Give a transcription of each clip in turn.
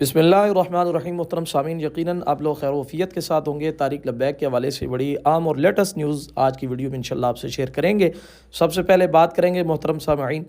बिस्मिल्लाहिर्रहमानिर्रहीम। मोहतरम सामीन, यकीनन आप लोग खैर वफ़ियत के साथ होंगे। तारिक लब्बैक के हवाले से बड़ी आम और लेटेस्ट न्यूज़ आज की वीडियो में इंशाल्लाह आपसे शेयर करेंगे। सबसे पहले बात करेंगे मोहतरम सामीन,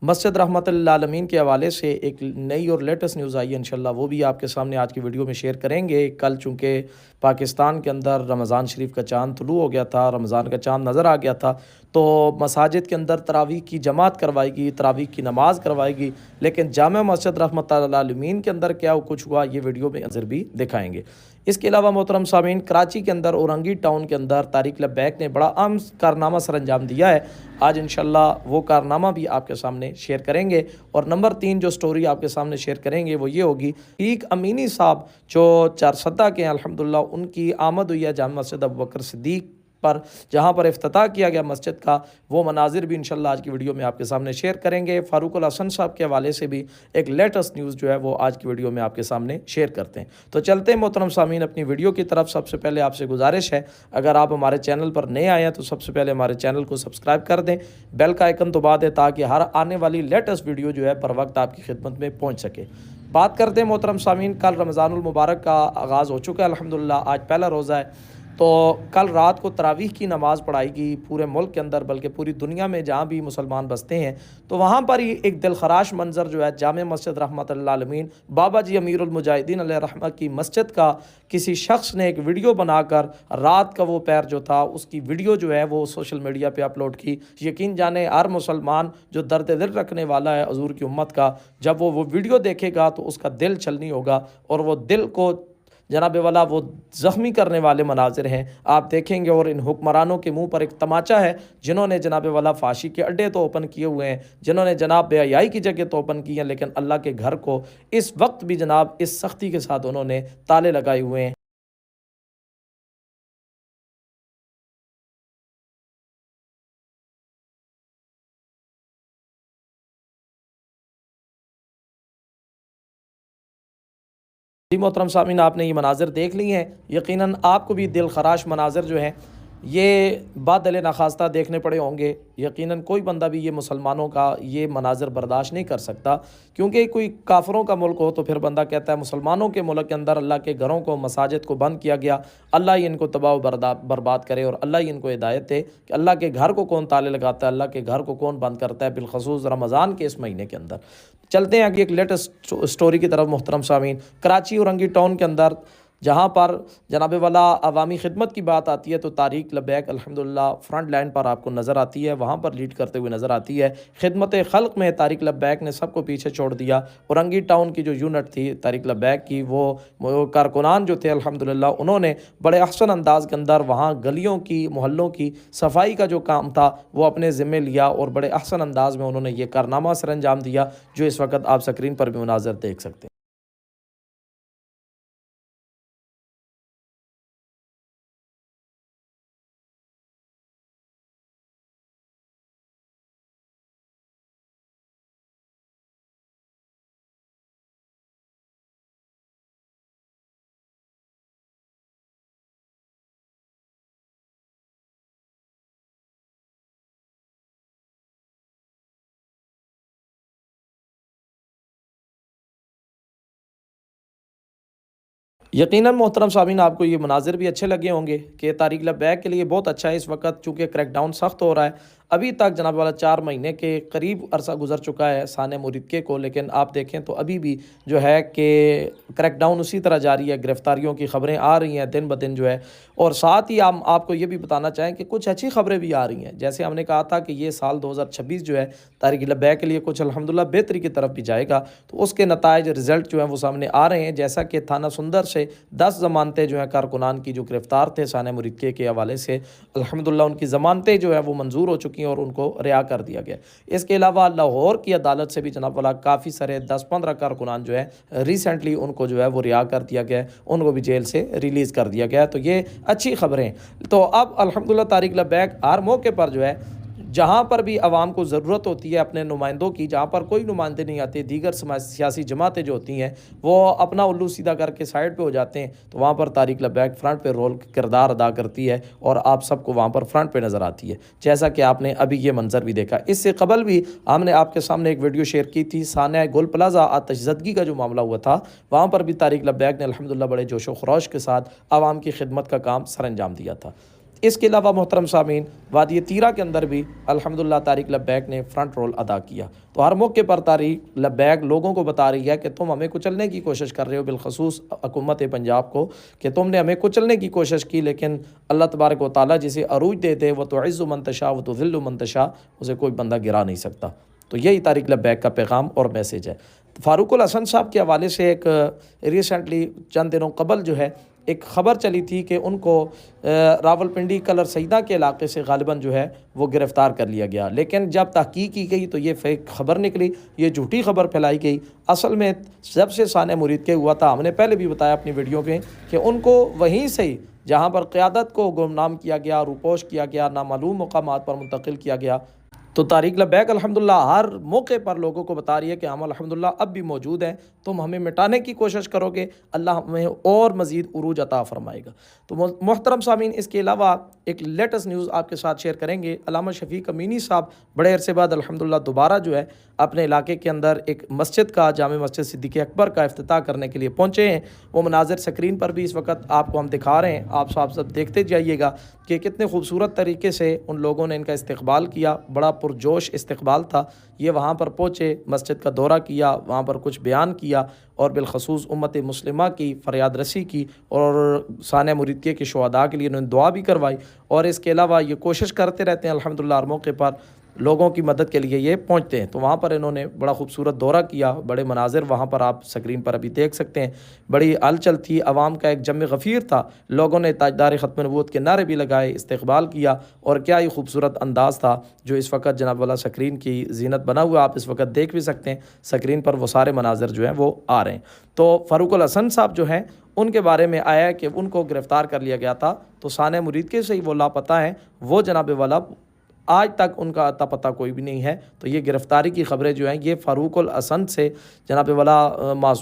मस्जिद रहमतुल्लिल आलमीन के हवाले से एक नई और लेटेस्ट न्यूज़ आई है, इंशाल्लाह वो भी आपके सामने आज की वीडियो में शेयर करेंगे। कल चूँकि पाकिस्तान के अंदर रमज़ान शरीफ का चाँद तुलू हो गया था, रमज़ान का चाँद नज़र आ गया था, तो मसाजिद के अंदर तरावीह की जमात करवाएगी, तरावीह की नमाज़ करवाएगी। लेकिन जामा मस्जिद रहमतुल्लिल आलमीन के अंदर क्या कुछ हुआ, ये वीडियो में नज़र भी दिखाएंगे। इसके अलावा मोहतरम सामीन, कराची के अंदर औरंगी टाउन के अंदर तारिक लब्बैक ने बड़ा अहम कारनामा सर अंजाम दिया है। आज इंशाल्लाह वो कारनामा भी आपके सामने शेयर करेंगे। और नंबर 3 जो स्टोरी आपके सामने शेयर करेंगे वो ये होगी, एक अमीनी साहब जो चारसद्दा के हैं अल्हम्दुलिल्लाह, उनकी आमद हुई है जामा मस्जिद अबू बकर सिद्दीक़ पर, जहाँ पर इफ्तिताह किया गया मस्जिद का। वो मनाजिर भी इंशाल्लाह आज की वीडियो में आपके सामने शेयर करेंगे। फ़ारूक उल हसन साहब के हवाले से भी एक लेटेस्ट न्यूज़ जो है वो आज की वीडियो में आपके सामने शेयर करते हैं। तो चलते हैं मोहतरम सामीन अपनी वीडियो की तरफ। सबसे पहले आपसे गुजारिश है, अगर आप हमारे चैनल पर नए आए हैं तो सबसे पहले हमारे चैनल को सब्सक्राइब कर दें, बेल का आइकन दबा दें, ताकि हर आने वाली लेटेस्ट वीडियो जो है बर वक्त आपकी खिदमत में पहुँच सके। बात करते हैं मोहतरम सामीन, कल रमज़ानुल मुबारक का आगाज़ हो चुका है अल्हम्दुलिल्लाह, आज पहला रोज़ा है। तो कल रात को तरावीह की नमाज़ पढ़ाएगी पूरे मुल्क के अंदर, बल्कि पूरी दुनिया में जहाँ भी मुसलमान बसते हैं। तो वहाँ पर ही एक दिलखराश मंज़र जो है, जामे मस्जिद रहमतुल्लिल आलमीन बाबा जी अमीरुल मुजाहिदीन अलैहि रहमत की मस्जिद का किसी शख्स ने एक वीडियो बनाकर रात का वो पैर जो था उसकी वीडियो जो है वो सोशल मीडिया पे अपलोड की। यकीन जाने हर मुसलमान जो दर्द दिल रखने वाला है हजूर की उम्मत का, जब वो वीडियो देखेगा तो उसका दिल छलनी होगा, और वो दिल को जनाब वाला वो ज़ख्मी करने वाले मनाजिर हैं आप देखेंगे। और इन हुक्मरानों के मुंह पर एक तमाचा है, जिन्होंने जनाब वाला फाशी के अड्डे तो ओपन किए हुए हैं, जिन्होंने जनाब बेहयाई की जगह तो ओपन की हैं, लेकिन अल्लाह के घर को इस वक्त भी जनाब इस सख्ती के साथ उन्होंने ताले लगाए हुए हैं। जी मोहतरम सामीन, आपने ये मनाज़िर देख ली हैं, यकीनन आपको भी दिल खराश मनाज़िर जो हैं ये बादल नाखास्ता देखने पड़े होंगे। यकीनन कोई बंदा भी ये मुसलमानों का ये मनाज़िर बर्दाश्त नहीं कर सकता, क्योंकि कोई काफरों का मुल्क हो तो फिर बंदा कहता है मुसलमानों के मुल्क के अंदर अल्लाह के घरों को, मसाजिद को बंद किया गया, अल्लाह ही इनको तबाह बर्बाद करे और अल्लाह ही इनको हिदायत दे कि अल्लाह के घर को कौन ताले लगाता है, अल्लाह के घर को कौन बंद करता है, बिलखसूस रमज़ान के इस महीने के अंदर। चलते हैं आगे एक लेटेस्ट स्टोरी की तरफ मोहतरम सामीन। कराची औरंगी टाउन के अंदर जहाँ पर जनाब वाला अवामी खिदमत की बात आती है तो तारिक लब्बैक अल्हम्दुलिल्लाह फ्रंट लाइन पर आपको नज़र आती है, वहाँ पर लीड करते हुए नज़र आती है। खिदमत खल्क में तारिक लब्बैक ने सबको पीछे छोड़ दिया। औरंगी टाउन की जो यूनिट थी तारिक लब्बैक की, वो कारकुनान जो थे अल्हम्दुलिल्लाह उन्होंने बड़े अहसन अंदाज के अंदर वहाँ गलियों की, मोहल्लों की सफाई का जो काम था वो अपने ज़िम्मे लिया, और बड़े अहसन अंदाज में उन्होंने ये कारनामा सर अंजाम दिया, जो इस वक्त आप स्क्रीन पर भी मुनाज़र देख सकते हैं। यकीनन मोहतरम सामीन, आपको ये मनाजिर भी अच्छे लगे होंगे कि तारिक लब्बैक के लिए बहुत अच्छा है इस वक्त, चूँकि क्रैकडाउन सख्त हो रहा है। अभी तक जनाब वाला 4 महीने के करीब अरसा गुजर चुका है साने मुरीदके को, लेकिन आप देखें तो अभी भी जो है कि क्रैकडाउन उसी तरह जारी है, गिरफ्तारियों की खबरें आ रही हैं दिन ब दिन जो है। और साथ ही हम आपको ये भी बताना चाहें कि कुछ अच्छी खबरें भी आ रही हैं। जैसे हमने कहा था कि ये साल 2026 जो है तारिक लब्बैक के लिए कुछ अल्हम्दुलिल्लाह बेहतरी की तरफ भी जाएगा, तो उसके नताइज रिज़ल्ट जो हैं वो सामने आ रहे हैं। जैसा कि थाना सुंदर से 10 ज़मानतें जो हैं कारकुनान की जो गिरफ़्तार थे साने मुरीदके के हवाले से, अल्हम्दुलिल्लाह उनकी ज़मानतें जो है वो मंजूर हो चुकी हैं और उनको रिहा कर दिया गया। इसके अलावा लाहौर की अदालत से भी जनाब वाला काफ़ी सारे 10-15 कारकुनान जो है रिसेंटली उनको जो है वो रिहा कर दिया गया है, उनको भी जेल से रिलीज़ कर दिया गया है। तो ये अच्छी खबरें। तो अब अल्हम्दुलिल्लाह तारिक लब्बैक हर मौके पर जो है जहाँ पर भी आवाम को ज़रूरत होती है अपने नुमाइंदों की, जहाँ पर कोई नुमाइंदे नहीं आते, दीगर सियासी जमातें जो होती हैं वो अपना उल्लू सीधा करके साइड पे हो जाते हैं, तो वहाँ पर तारीक लब्बैक फ्रंट पे रोल किरदार अदा करती है और आप सबको वहाँ पर फ्रंट पे नज़र आती है, जैसा कि आपने अभी ये मंजर भी देखा। इससे कबल भी हमने आपके सामने एक वीडियो शेयर की थी, सानिया गोल प्लाजा आतिशज़दगी का जो मामला हुआ था, वहाँ पर भी तारीक लब्बैक ने अल्हम्दुलिल्लाह बड़े जोशो खरोश के साथ आवाम की खिदमत का काम सर अंजाम दिया था। इसके अलावा मोहतरम सामीन, वादी तीरा के अंदर भी अल्हम्दुलिल्लाह तारीक लब्बैक ने फ्रंट रोल अदा किया। तो हर मौके पर तारीक लब्बैक लोगों को बता रही है कि तुम हमें कुचलने की कोशिश कर रहे हो, बिलखसूस हुकूमत पंजाब को, कि तुमने हमें कुचलने की कोशिश की, लेकिन अल्लाह तबारक व तआला जिसे अरूज देते वो तो इज़्ज़ु मन तशा व तो ज़िल्लु मन तशा, उसे कोई बंदा गिरा नहीं सकता। तो यही तारीक लब्बैक का पैगाम और मैसेज है। फ़ारूकुल हसन साहब के हवाले से एक रिसेंटली चंद दिनों कबल जो है एक ख़बर चली थी कि उनको रावलपिंडी कलर सईदा के इलाके से गालिबन जो है वो गिरफ़्तार कर लिया गया, लेकिन जब तहकीक की गई तो ये फेक ख़बर निकली, ये झूठी ख़बर फैलाई गई। असल में जब से सानिया मुरीद के हुआ था, हमने पहले भी बताया अपनी वीडियो में कि उनको वहीं से ही जहाँ पर क़यादत को गुमनाम किया गया, रूपोश किया गया, नामालूम मकामात पर मुंतकिल किया गया, तो तारीक लब्बैक अल्हम्दुलिल्लाह हर मौके पर लोगों को बता रही है कि हम अल्हम्दुलिल्लाह अब भी मौजूद हैं, तुम हमें मिटाने की कोशिश करोगे, अल्लाह हमें और मज़ीद उरूज अता फ़रमाएगा। तो मोहतरम सामीन, इसके अलावा एक लेटेस्ट न्यूज़ आपके साथ शेयर करेंगे। अल्लामा शफ़ीक अमीनी साहब बड़े अरसे बाद अल्हम्दुलिल्लाह दोबारा जो है अपने इलाके के अंदर एक मस्जिद का, जामे मस्जिद सिद्दीक़ अकबर का इफ्तिताह करने के लिए पहुँचे हैं। वो मनाज़िर स्क्रीन पर भी इस वक्त आपको हम दिखा रहे हैं, आप सब देखते जाइएगा कि कितने खूबसूरत तरीके से उन लोगों ने इनका इस्तकबाल किया। बड़ा पुरजोश इस्तकबाल था। ये वहाँ पर पहुँचे, मस्जिद का दौरा किया, वहाँ पर कुछ बयान किया और बिलखसूस उम्मत मुस्लिमा की फ़रियाद रसी की और सानिया मुरीद के शुहदा के लिए उन्होंने दुआ भी करवाई। और इसके अलावा ये कोशिश करते रहते हैं अल्हम्दुलिल्लाह हर मौके पर लोगों की मदद के लिए ये पहुँचते हैं। तो वहाँ पर इन्होंने बड़ा खूबसूरत दौरा किया, बड़े मनाजिर वहाँ पर आप स्क्रीन पर अभी देख सकते हैं। बड़ी हलचल थी, आवाम का एक जम गफ़ीर था, लोगों ने ताजदार ख़त्म नबूवत के नारे भी लगाए, इस्तकबाल किया और क्या ही खूबसूरत अंदाज़ था जो इस वक्त जनाब वाला स्क्रीन की जीनत बना हुआ आप इस वक्त देख भी सकते हैं। स्क्रीन पर वो सारे मनाजिर जो हैं वो आ रहे हैं। तो फ़ारूकुल हसन साहब जो हैं उनके बारे में आया है कि उनको गिरफ़्तार कर लिया गया था, तो सानिया मुरीद के से ही वो लापता हैं, वो जनाब वाला आज तक उनका अता पता कोई भी नहीं है। तो ये गिरफ़्तारी की ख़बरें जो हैं ये फ़ारूकुल हसन से, जनाब वाला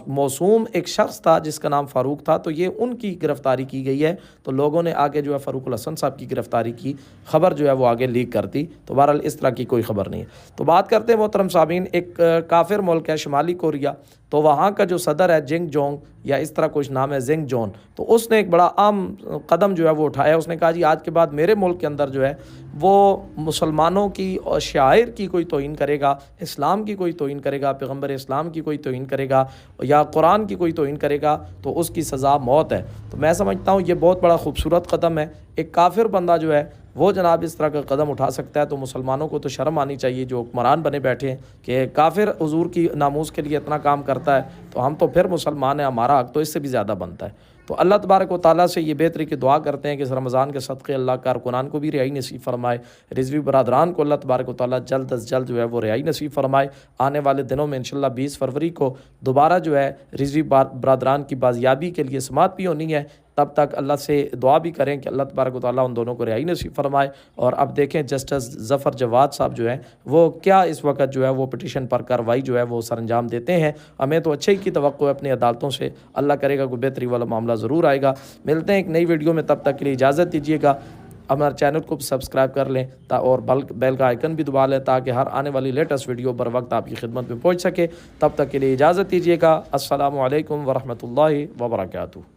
मौसूम एक शख्स था जिसका नाम फ़ारूक था, तो ये उनकी गिरफ़्तारी की गई है। तो लोगों ने आगे जो है फ़ारूकुल हसन साहब की गिरफ़्तारी की ख़बर जो है वो आगे लीक कर दी। तो बहरहाल इस तरह की कोई ख़बर नहीं है। तो बात करते हैं मोहतरम सामीन, एक काफिर मुल्क है शुमाली कोरिया, तो वहाँ का जो सदर है जिंग जोंग या इस तरह कुछ नाम है जिंग जोन, तो उसने एक बड़ा आम कदम जो है वो उठाया। उसने कहा जी आज के बाद मेरे मुल्क के अंदर जो है वो मुसलमानों की और शायर की कोई तौहीन करेगा, इस्लाम की कोई तौहीन करेगा, पैगम्बर इस्लाम की कोई तौहीन करेगा या कुरान की कोई तौहीन करेगा तो उसकी सज़ा मौत है। तो मैं समझता हूँ ये बहुत बड़ा खूबसूरत कदम है। एक काफिर बंदा जो है वो जनाब इस तरह का कदम उठा सकता है, तो मुसलमानों को तो शर्म आनी चाहिए जो हुक्मरान बने बैठे हैं कि काफिर हुजूर की नामूस के लिए इतना काम करता है, तो हम तो फिर मुसलमान हैं, हमारा हक तो इससे भी ज़्यादा बनता है। तो अल्लाह तबारक व तआला से ये बेहतरी की दुआ करते हैं कि इस रमज़ान के सदक़े अल्लाह कारकुनान को भी रिहाई नसीब फरमाए, रिजवी बरादरान को अल्लाह तबारक व तआला जल्द अज़ जल्द जो है वो रिहाई नसीब फरमाए। आने वाले दिनों में इंशाअल्लाह 20 फरवरी को दोबारा जो है रिजवी बरादरान की बाजियाबी के लिए समात भी होनी है। तब तक अल्लाह से दुआ भी करें कि अल्लाह तबारक व तआला उन दोनों को रिहाई नसीब फरमाए। और अब देखें जस्टिस ज़फ़र जवाद साहब जो हैं वो क्या इस वक्त जो है वो पिटीशन पर कार्रवाई जो है वो सरअंजाम देते हैं। हमें तो अच्छे ही की तवक्को है अपनी अदालतों से, अल्लाह करेगा कोई बेहतरी वाला मामला ज़रूर आएगा। मिलते हैं एक नई वीडियो में, तब तक के लिए इजाज़त दीजिएगा। हमारे चैनल को भी सब्सक्राइब कर लें और बेल का आइकन भी दबा लें ताकि हर आने वाली लेटेस्ट वीडियो बर वक्त आपकी खिदमत में पहुँच सके। तब तक के लिए इजाज़त दीजिएगा। अस्सलामु अलैकुम वरहमतुल्लाहि वबरकातुहू।